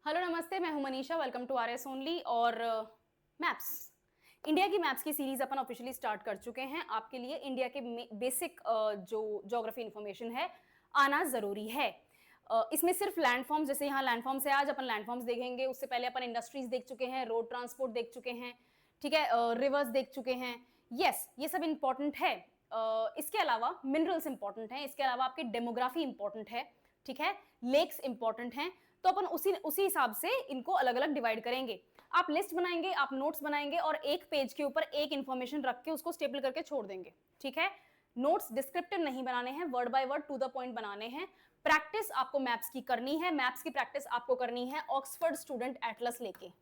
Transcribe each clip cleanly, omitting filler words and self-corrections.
Hello नमस्ते, मैं हूं Manisha. Welcome to RS only. और मैप्स, इंडिया की मैप्स की सीरीज अपन ऑफिशियली स्टार्ट कर चुके हैं। आपके लिए इंडिया के बेसिक जो ज्योग्राफी इंफॉर्मेशन है आना जरूरी है। इसमें सिर्फ लैंडफॉर्म्स, जैसे यहाँ लैंडफॉर्म्स है, आज अपन लैंडफॉर्म्स देखेंगे। उससे पहले अपन इंडस्ट्रीज देख चुके हैं, रोड ट्रांसपोर्ट देख चुके हैं, ठीक है, रिवर्स देख चुके हैं। यस, ये सब इंपॉर्टेंट है। इसके अलावा मिनरल्स इंपॉर्टेंट हैं, इसके अलावा आपकी डेमोग्राफी इंपॉर्टेंट है, ठीक है, लेक्स इंपॉर्टेंट हैं। तो अपन उसी हिसाब से इनको अलग अलग डिवाइड करेंगे। आप लिस्ट बनाएंगे, आप नोट्स बनाएंगे और एक पेज के ऊपर एक इंफॉर्मेशन रख के उसको स्टेपल करके छोड़ देंगे, ठीक है। नोट्स डिस्क्रिप्टिव नहीं बनाने हैं, word by word to the point बनाने हैं। प्रैक्टिस आपको मैप्स की करनी है, मैप्स की प्रैक्टिस आपको करनी है ऑक्सफोर्ड स्टूडेंट एटलस लेके।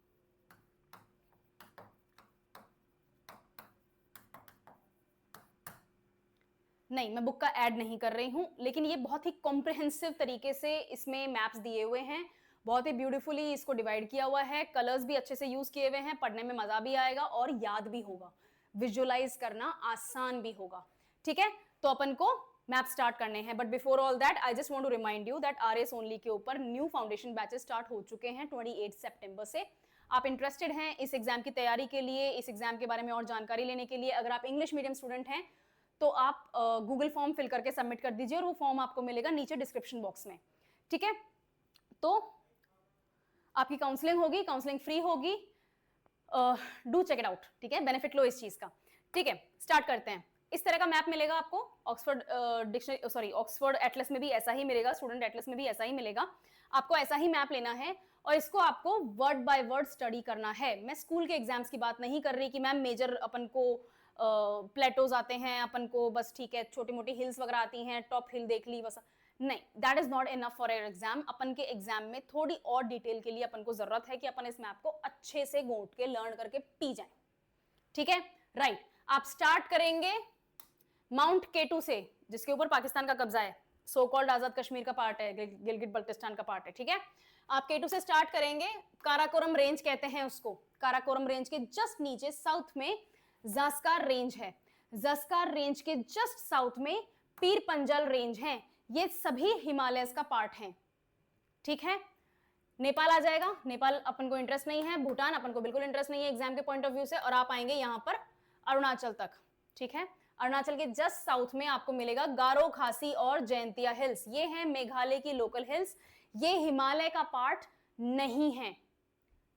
नहीं, मैं बुक का ऐड नहीं कर रही हूं, लेकिन ये बहुत ही कॉम्प्रिहेंसिव तरीके से इसमें मैप्स दिए हुए हैं। बहुत ही ब्यूटीफुली इसको डिवाइड किया हुआ है, कलर्स भी अच्छे से यूज किए हुए हैं, पढ़ने में मजा भी आएगा और याद भी होगा, विजुअलाइज करना आसान भी होगा, ठीक है। तो अपन को मैप स्टार्ट करने हैं, but before all that I just want to remind you that RS only के ऊपर न्यू फाउंडेशन बैचेस स्टार्ट हो चुके हैं 28 सितंबर से। आप इंटरेस्टेड हैं इस एग्जाम की तैयारी के लिए, इस एग्जाम के बारे में और जानकारी लेने के लिए, अगर आप इंग्लिश मीडियम स्टूडेंट हैं तो आप गूगल फॉर्म फिल करके सबमिट कर दीजिए और वो फॉर्म आपको मिलेगा नीचे डिस्क्रिप्शन बॉक्स में, ठीक है। तो आपकी काउंसलिंग होगी, काउंसलिंग फ्री होगी, डू चेक इट आउट, ठीक है, बेनिफिट लो इस चीज का, ठीक है। स्टार्ट करते हैं। इस तरह का मैप मिलेगा आपको ऑक्सफोर्ड डिक्शनरी, ऑक्सफोर्ड एटलस में भी ऐसा ही मिलेगा, स्टूडेंट एटलस में भी ऐसा ही मिलेगा। आपको ऐसा ही मैप लेना है और इसको आपको वर्ड बाय वर्ड स्टडी करना है। मैं स्कूल के एग्जाम्स की बात नहीं कर रही कि मैम मेजर अपन को प्लेटोज आते हैं, अपन को बस ठीक है छोटी मोटी हिल्स वगैरह आती हैं, टॉप हिल देख ली बस, नहीं, that is not enough for your exam. अपन के एग्जाम में थोड़ी और डिटेल के लिए अपन को जरूरत है कि अपन इस मैप को अच्छे से घोंट के लर्न करके पी जाए, ठीक है, राइट। आप स्टार्ट करेंगे माउंट केटू से, जिसके ऊपर पाकिस्तान का कब्जा है, सो कॉल्ड आजाद कश्मीर का पार्ट है, गिलगित बल्तिस्तान का पार्ट है, ठीक है। आप केटू से स्टार्ट करेंगे, काराकोरम रेंज कहते हैं उसको। काराकोरम रेंज के जस्ट नीचे साउथ में ज़ास्कार रेंज है, ज़ास्कार रेंज के जस्ट साउथ में पीर पंजल रेंज है। ये सभी हिमालय का पार्ट हैं, ठीक है। नेपाल आ जाएगा, नेपाल अपन को इंटरेस्ट नहीं है। भूटान अपन को बिल्कुल इंटरेस्ट नहीं है एग्जाम के पॉइंट ऑफ व्यू से। और आप आएंगे यहां पर अरुणाचल तक, ठीक है। अरुणाचल के जस्ट साउथ में आपको मिलेगा गारो, खासी और जयंतिया हिल्स। ये है मेघालय की लोकल हिल्स, ये हिमालय का पार्ट नहीं है,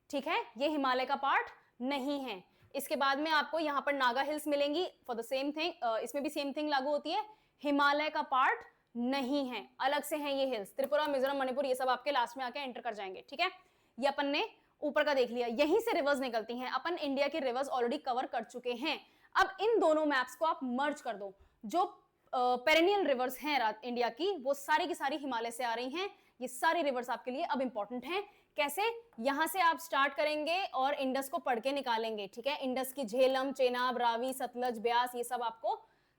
ठीक है, ये हिमालय का पार्ट नहीं है। इसके बाद में आपको यहां पर नागा हिल्स मिलेंगी फॉर द सेम थिंग, इसमें भी सेम थिंग लागू होती है, हिमालय का पार्ट नहीं है, अलग से हैं ये हिल्स। त्रिपुरा, मिजोरम, मणिपुर ये सब आपके लास्ट में आके एंटर कर जाएंगे, ठीक है। ये अपन ने ऊपर का देख लिया, यहीं से रिवर्स निकलती हैं। अपन इंडिया की रिवर्स ऑलरेडी कवर कर चुके हैं। अब इन दोनों मैप्स को आप मर्ज कर दो। जो पेरेनियल रिवर्स हैं इंडिया की, वो सारी की सारी हिमालय से आ रही हैं। ये सारी रिवर्स आपके लिए अब इंपॉर्टेंट हैं। कैसे? यहां से आप स्टार्ट करेंगे और इंडस को पढ़ के निकालेंगे, ठीक है। इंडस की झेलम, चेनाब, रावी, सतलज, ब्यास ये सब आपको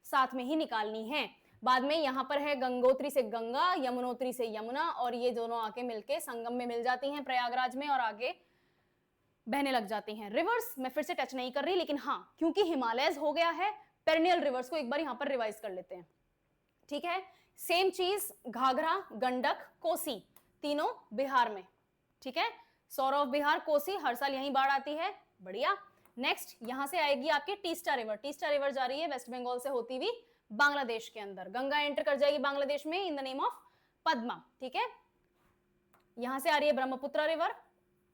साथ में ही निकालनी है। बाद में यहां पर है गंगोत्री से गंगा, यमुनोत्री से यमुना, और ये दोनों आके मिलके संगम में मिल जाती हैं प्रयागराज में और आगे बहने लग जाती हैं। रिवर्स मैं फिर से टच नहीं कर रही, लेकिन हाँ, क्योंकि हिमालयस हो गया है, पेरिनियल रिवर्स को एक बार यहां पर रिवाइज कर लेते हैं, ठीक है। सेम चीज घाघरा, गंडक, कोसी, तीनों बिहार में, ठीक है। सौरव बिहार, कोसी, हर साल यहीं बाढ़ आती है, बढ़िया। नेक्स्ट यहां से आएगी आपकी टीस्टा रिवर। टीस्टा रिवर जा रही है वेस्ट बंगाल से होती हुई बांग्लादेश के अंदर, गंगा एंटर कर जाएगी बांग्लादेश में in the name of Padma, ठीक है। यहां से आ रही है Brahmaputra river,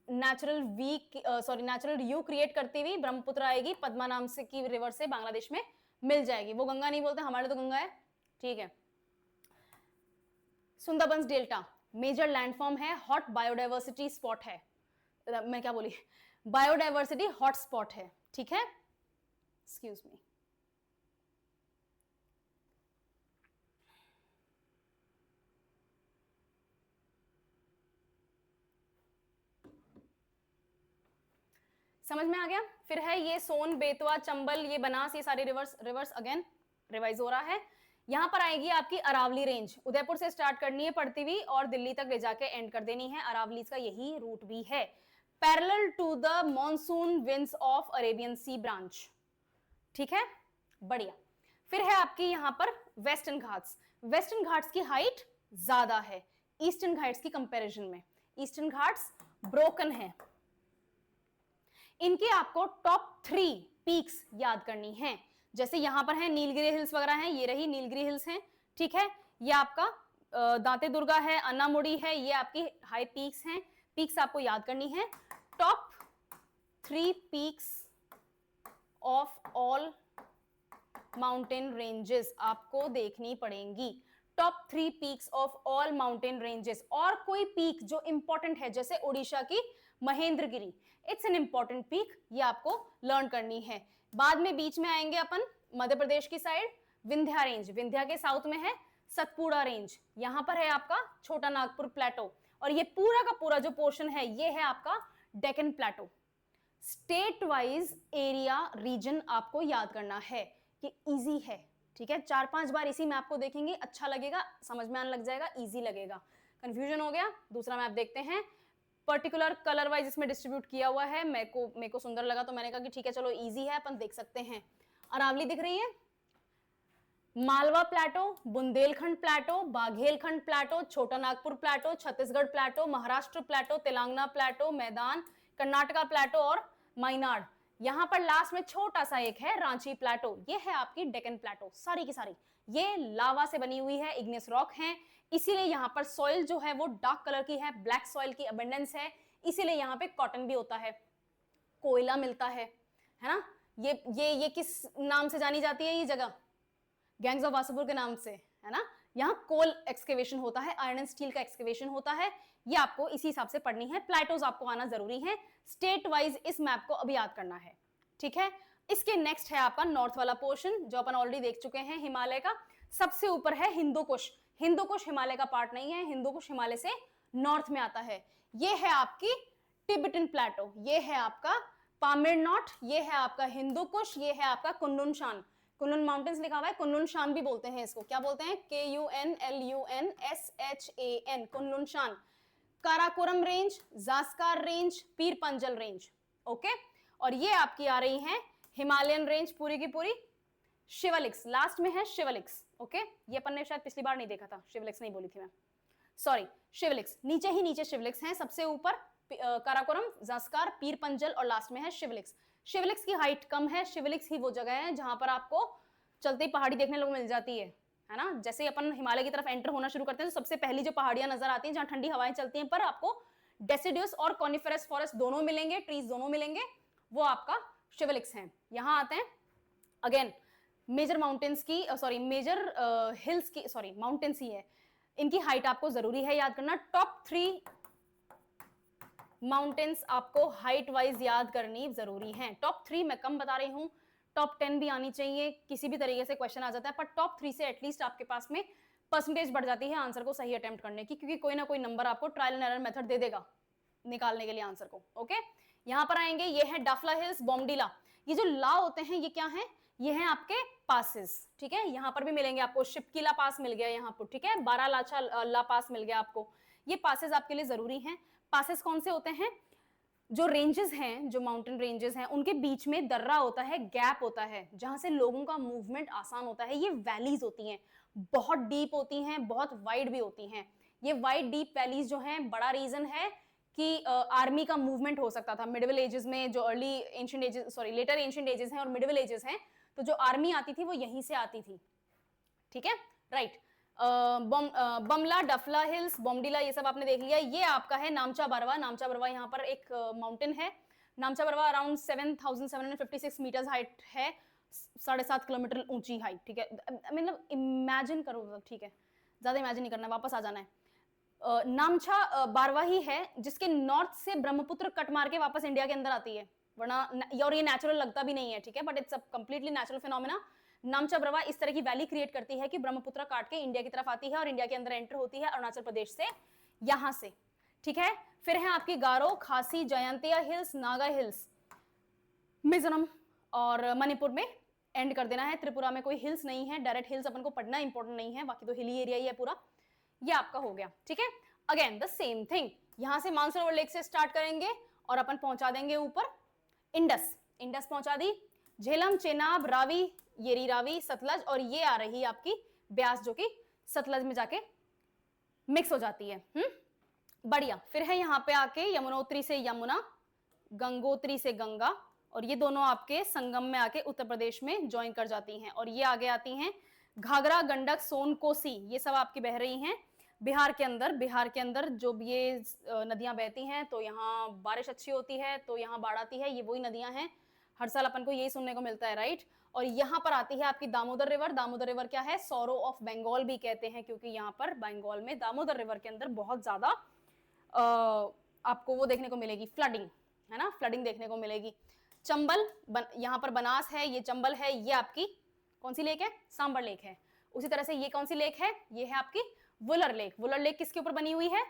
natural you create करती हुई ब्रह्मपुत्र आएगी, पद्मा नाम से की रिवर से बांग्लादेश में मिल जाएगी। वो गंगा नहीं बोलते, हमारे तो गंगा है, ठीक है। सुंदरबंस डेल्टा मेजर लैंडफॉर्म है, हॉट बायोडाइवर्सिटी स्पॉट है, मैं क्या बोली, बायोडाइवर्सिटी हॉट स्पॉट है, ठीक है। Excuse me. समझ में आ गया? फिर है ये सोन, बेतवा, चंबल, ये बनास, ये सारी रिवर्स अगेन रिवाइज हो रहा है। यहां पर आएगी आपकी अरावली रेंज, उदयपुर से स्टार्ट करनी है पढ़ती हुई और दिल्ली तक ले जाके एंड कर देनी है। अरावली का यही रूट भी है, parallel to the monsoon winds of Arabian sea branch, ठीक है, बढ़िया। फिर है आपकी यहां पर वेस्टर्न घाट्स। वेस्टर्न घाट्स की हाइट ज्यादा है ईस्टर्न घाट्स की कंपैरिजन में। ईस्टर्न घाट्स ब्रोकन है। इनके आपको टॉप 3 पीक्स याद करनी है। जैसे यहां पर है नीलगिरी हिल्स वगैरह हैं, ये रही नीलगिरी हिल्स हैं, ठीक है। ये आपका दांते दुर्गा है, अन्नामुड़ी है, ये आपकी हाई पीक्स हैं। पीक्स आपको याद करनी है। Top 3 peaks of all mountain ranges आपको देखनी पड़ेंगी। Top 3 peaks of all mountain ranges. और कोई पीक जो इंपॉर्टेंट है, जैसे ओडिशा की Mahendragiri, it's an important peak, ये आपको लर्न करनी है। बाद में बीच में आएंगे अपन मध्य प्रदेश की साइड, विंध्या रेंज, विंध्या के साउथ में है सतपुड़ा रेंज, यहां पर है आपका छोटा नागपुर प्लेटो, और ये पूरा का पूरा जो पोर्शन है ये है आपका डेक्कन प्लेटो। स्टेट वाइज एरिया रीजन आपको याद करना है, ये इजी है, ठीक है। 4-5 बार इसी मैप को देखेंगे, अच्छा लगेगा, समझ में आने लग जाएगा, इजी लगेगा। कंफ्यूजन हो गया? दूसरा मैप देखते हैं। पर्टिकुलर कलर वाइज इसमें डिस्ट्रीब्यूट किया हुआ है, मेरे को सुंदर लगा तो मैंने कहा कि ठीक है चलो इजी है, अपन देख सकते हैं। अरावली दिख रही है, मालवा प्लेटो, बुंदेलखंड प्लेटो, बाघेलखंड प्लेटो, छोटा नागपुर प्लेटो, छत्तीसगढ़ प्लेटो, महाराष्ट्र प्लेटो, तेलंगाना प्लेटो, मैदान, कर्नाटका प्लेटो और माइनाड। यहां पर लास्ट में छोटा सा एक है रांची प्लेटो, ये है आपकी डेक्कन प्लेटो। सारी की सारी ये लावा से बनी हुई है, इग्नियस रॉक है, इसीलिए यहाँ पर सॉइल जो है वो डार्क कलर की है, ब्लैक सॉइल की अबंडेंस है, इसीलिए यहाँ पे कॉटन भी होता है, कोयला मिलता है ना। ये किस नाम से जानी जाती है ये जगह? गैंग्स ऑफ वासेपुर के नाम से, है ना। यहाँ कोल एक्सकेवेशन होता है, आयरन स्टील का एक्सकेवेशन होता है, ये आपको इसी हिसाब से पढ़नी है। प्लेटोज आपको आना जरूरी है। स्टेट वाइज इस मैप को अभी याद करना है, ठीक है। इसके नेक्स्ट है आपका नॉर्थ वाला पोर्शन, जो अपन ऑलरेडी देख चुके हैं, हिमालय का। सबसे ऊपर है हिंदू कुश। हिंदू कुश हिमालय का पार्ट नहीं है, हिंदू कुश हिमालय से नॉर्थ में आता है। ये है आपकी टिबेटन प्लेटो, ये है आपका पामीर नॉट, ये है आपका हिंदू कुश, ये है आपका कुनलुन शान। कुनलुन माउंटेन्स लिखा हुआ है, कुनलुन शान भी बोलते हैं इसको। क्या बोलते हैं? KUNLUNSHAN, कुनलुन शान। काराकोरम रेंज, जास्कार रेंज, पीर पंजल रेंज, ओके। और ये आपकी आ रही है हिमालयन रेंज पूरी की पूरी। शिवलिक्स लास्ट में है, शिवलिक्स, ओके। ये अपन ने शायद पिछली बार नहीं देखा था, शिवलिक्स नहीं बोली थी मैं, सॉरी। शिवलिक्स नीचे ही नीचे शिवलिक्स हैं, सबसे ऊपर काराकोरम, जास्कार, पीर पंजल और लास्ट में है शिवलिक्स। शिवलिक्स की हाइट कम है, शिवलिक्स ही वो जगह है जहां पर आपको चलते ही पहाड़ी देखने को मिल जाती है ना। जैसे अपन हिमालय की तरफ एंटर होना शुरू करते हैं तो सबसे पहली जो पहाड़ियां नजर आती हैं जहां ठंडी हवाएं चलती हैं, पर आपको डेसिडियस और कॉनिफेरस फॉरेस्ट दोनों मिलेंगे, ट्रीज दोनों मिलेंगे, वो आपका शिवलिक्स हैं। यहां आते हैं अगेन मेजर माउंटेन्स की, सॉरी मेजर हिल्स की, सॉरी माउंटेन्स ही है, इनकी हाइट आपको जरूरी है याद करना। टॉप 3 माउंटेन्स आपको हाइट वाइज याद करनी जरूरी है। टॉप 3 मैं कम बता रही हूं, टॉप 10 भी आनी चाहिए, किसी भी तरीके से क्वेश्चन आ जाता है, पर टॉप 3 से एटलीस्ट आपके पास में परसेंटेज बढ़ जाती है आंसर को सही अटेम्प्ट करने की, क्योंकि कोई ना कोई नंबर आपको ट्रायल एंड एरर मेथड दे देगा निकालने के लिए आंसर को, ओके। यहां पर आएंगे, ये है डाफला हिल्स, बोमडीला। ये जो ला होते हैं ये क्या है? ये है आपके पासेस, ठीक है। यहां पर भी मिलेंगे आपको, शिपकीला पास मिल गया यहाँ पर, ठीक है, बारालाचा ला पास मिल गया आपको। ये पासेस आपके लिए जरूरी हैं। पासेस कौन से होते हैं? जो रेंजेस हैं, जो माउंटेन रेंजेस हैं, उनके बीच में दर्रा होता है, गैप होता है, जहां से लोगों का मूवमेंट आसान होता है। ये वैलीज होती हैं, बहुत डीप होती हैं, बहुत वाइड भी होती हैं। ये वाइड डीप वैलीज जो हैं, बड़ा रीजन है कि आर्मी का मूवमेंट हो सकता था मिडिवल एजेस में, जो early ancient ages, sorry later ancient ages हैं और मिडिवल एजेस हैं, तो जो आर्मी आती थी वो यहीं से आती थी, ठीक है, राइट। बमला, डफला हिल्स, बोमडीला, ये सब आपने देख लिया। ये आपका है नामचा बरवा। नामचा बरवा यहाँ पर एक माउंटेन है। Namcha Barwa around 7,756 metres height है, 7.5 किलोमीटर ऊंची हाइट, ठीक है। मतलब इमेजिन करो, ठीक है, ज्यादा इमेजिन नहीं करना, वापस आ जाना है। नामचा बारवा ही है जिसके नॉर्थ से ब्रह्मपुत्र कट मार के वापस इंडिया के अंदर आती है, वरना और ये नेचुरल लगता भी नहीं है, ठीक है, but it's a completely natural phenomena. नामचा Barwa इस तरह की वैली क्रिएट करती है कि ब्रह्मपुत्र काट के इंडिया की तरफ आती है और इंडिया के अंदर एंटर होती है अरुणाचल प्रदेश से, यहां से, ठीक है। फिर है आपकी गारो, खासी, जयंतिया हिल्स, नागा हिल्स, मिजोरम और मणिपुर में एंड कर देना है। त्रिपुरा में कोई हिल्स नहीं है, डायरेक्ट हिल्स अपन को पढ़ना इंपॉर्टेंट नहीं है, बाकी तो हिली एरिया ही है पूरा। ये आपका हो गया, ठीक है। अगेन द सेम थिंग, यहां से मानसरोवर लेक से स्टार्ट करेंगे और अपन पहुंचा देंगे ऊपर इंडस। इंडस पहुंचा दी, झेलम, चेनाब, रावी, ये रावी, सतलज, और ये आ रही आपकी ब्यास जो कि सतलज में जाके मिक्स हो जाती है। बढ़िया। फिर है यहाँ पे आके यमुनोत्री से यमुना, गंगोत्री से गंगा, और ये दोनों आपके संगम में आके उत्तर प्रदेश में ज्वाइन कर जाती हैं। और ये आगे आती हैं घाघरा, गंडक, सोन, कोसी, ये सब आपकी बह रही हैं बिहार के अंदर। बिहार के अंदर जो ये नदियां बहती हैं तो यहाँ बारिश अच्छी होती है, तो यहाँ बाढ़ आती है। ये वही नदियां हैं, हर साल अपन को यही सुनने को मिलता है, राइट। और यहाँ पर आती है आपकी दामोदर रिवर। दामोदर रिवर क्या है, सौरो ऑफ बंगाल भी कहते हैं, क्योंकि यहाँ पर बंगाल में दामोदर रिवर के अंदर बहुत ज्यादा आपको वो देखने को मिलेगी, फ्लडिंग, है ना, फ्लडिंग देखने को मिलेगी। चंबल, यहाँ पर बनास है, ये चंबल है, ये आपकी कौन सी लेक है, सांबर लेक है। उसी तरह से ये कौन सी लेक है, ये है आपकी वुलर लेक। वुलर लेक किसके ऊपर बनी हुई है,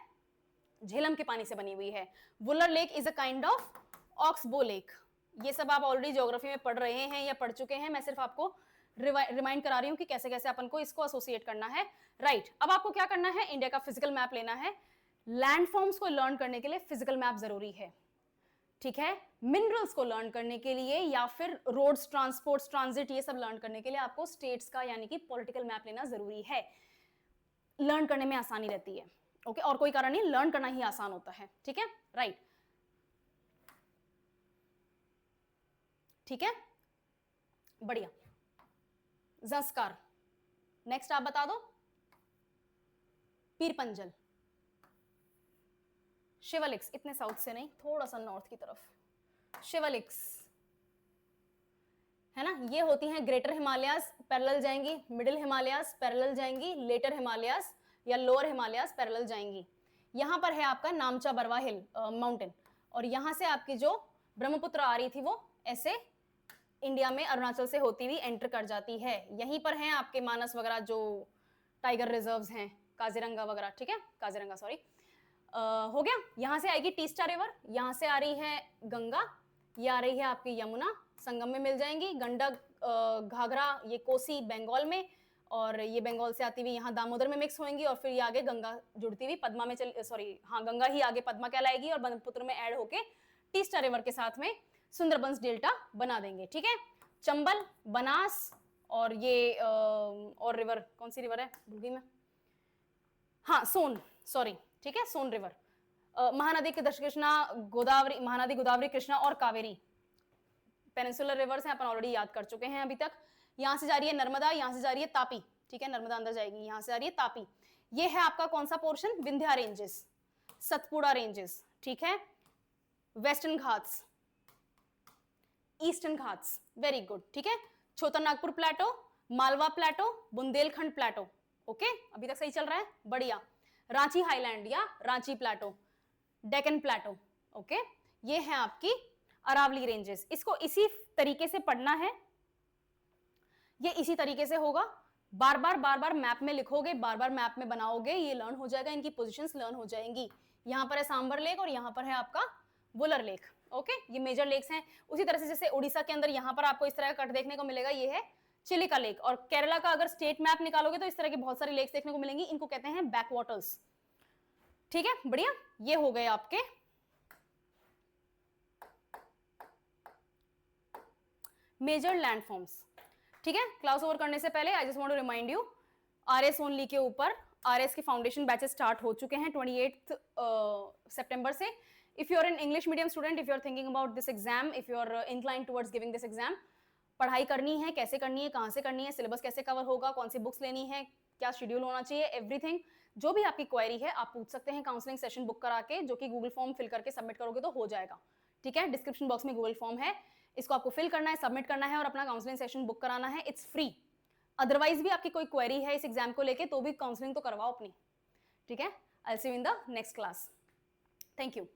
झेलम के पानी से बनी हुई है। Wular lake is a kind of oxbow lake. ये सब आप ऑलरेडी ज्योग्राफी में पढ़ रहे हैं या पढ़ चुके हैं, मैं सिर्फ आपको रिमाइंड करा रही हूं कि कैसे कैसे अपन को इसको एसोसिएट करना है, राइट। अब आपको क्या करना है, इंडिया का फिजिकल मैप लेना है। लैंडफॉर्म्स को लर्न करने के लिए फिजिकल मैप जरूरी है, ठीक है। मिनरल्स को लर्न करने के लिए या फिर रोड्स, ट्रांसपोर्ट्स, ट्रांजिट, ये सब लर्न करने के लिए आपको स्टेट्स का यानी कि पॉलिटिकल मैप लेना जरूरी है। लर्न करने में आसानी रहती है, ओके, और कोई कारण नहीं, लर्न करना ही आसान होता है, ठीक है, राइट, ठीक है, बढ़िया। जंस्कार, नेक्स्ट आप बता दो। पीरपंजल, शिवलिक्स, इतने साउथ से नहीं, थोड़ा सा नॉर्थ की तरफ। शिवलिक्स है ना, ये होती हैं ग्रेटर हिमालयाज पैरेलल जाएंगी, मिडिल हिमालयाज पैरेलल जाएंगी, लेटर हिमालयाज या लोअर हिमालयाज पैरेलल जाएंगी। यहां पर है आपका नामचा बरवा हिल माउंटेन, और यहां से आपकी जो ब्रह्मपुत्र आ रही थी वो ऐसे इंडिया में अरुणाचल से होती हुई एंटर कर जाती है। यहीं पर हैं आपके मानस वगैरह जो टाइगर रिजर्व्स हैं, काजीरंगा वगैरह, ठीक है, काजीरंगा सॉरी, हो गया। यहां से आएगी टीस्टा रिवर, यहां से आ रही है गंगा, ये आ रही है आपकी यमुना, संगम में मिल जाएंगी। गंडक, घाघरा, ये कोसी बंगाल में, और ये बंगाल से आती हुई यहाँ दामोदर में मिक्स होंगी, और फिर ये आगे गंगा जुड़ती हुई पद्मा में गंगा ही आगे पद्मा कहलाएगी और ब्रह्मपुत्र में ऐड होके टीस्टा रिवर के साथ में सुंदरबंस डेल्टा बना देंगे, ठीक है। चंबल, बनास, और ये और रिवर कौन सी रिवर है, भूल गई मैं, हाँ सोन, सॉरी, ठीक है, सोन रिवर। महानदी के कृष्णा, गोदावरी, महानदी, गोदावरी, कृष्णा और कावेरी पेनिनसुलर रिवर्स हैं, अपन ऑलरेडी याद कर चुके हैं अभी तक। यहां से जा रही है नर्मदा, यहां से जा रही है तापी, ठीक है, नर्मदा अंदर जाएगी, यहां से जा रही है तापी। ये है आपका कौन सा portion, Vindhya ranges, Satpura ranges, ठीक है, western Ghats, eastern Ghats, very good, ठीक है, छोटा नागपुर प्लेटो, मालवा प्लेटो, बुंदेलखंड प्लेटो, ओके, अभी तक सही चल रहा है, बढ़िया। रांची हाईलैंड या रांची प्लेटो, डेक्कन प्लेटो, ओके, ये है आपकी अरावली रेंजेस। इसको इसी तरीके से पढ़ना है, ये इसी तरीके से होगा, बार बार मैप में लिखोगे, बार बार मैप में बनाओगे, ये लर्न हो जाएगा, इनकी पोजीशंस लर्न हो जाएंगी। यहां पर है सांबर लेक और यहां पर है आपका वुलर लेक, ओके, ये मेजर लेक्स हैं। उसी तरह से जैसे उड़ीसा के अंदर यहां पर आपको इस तरह का कट देखने को मिलेगा, ये है चिलिका लेक। और केरला का अगर स्टेट मैप निकालोगे तो इस तरह की बहुत सारी लेक्स देखने को मिलेंगी, इनको कहते हैं बैक वाटर्स, ठीक है, बढ़िया। ये हो गए आपके मेजर लैंडफॉर्म्स, ठीक है। क्लास ओवर करने से पहले I just want to remind you, RS only के ऊपर आरएस के फाउंडेशन बैचेस स्टार्ट हो चुके हैं 28 सितंबर से। If you are an English medium student, if you are thinking about this exam, if you are inclined towards giving this exam, पढ़ाई करनी है, कैसे करनी है, कहां से करनी है, सिलेबस कैसे कवर होगा, कौन सी बुक्स लेनी है, क्या शेड्यूल होना चाहिए, एवरीथिंग, जो भी आपकी क्वेरी है आप पूछ सकते हैं काउंसलिंग सेशन बुक करा के, जो कि गूगल फॉर्म फिल करके सबमिट करोगे तो हो जाएगा, ठीक है। डिस्क्रिप्शन बॉक्स में गूगल फॉर्म है, इसको आपको फिल करना है, सबमिट करना है और अपना काउंसलिंग सेशन बुक कराना है, इट्स फ्री। अदरवाइज भी आपकी कोई क्वेरी है इस एग्जाम को लेके तो भी काउंसलिंग तो करवाओ अपनी, ठीक है। I will see you in the next class, thank you.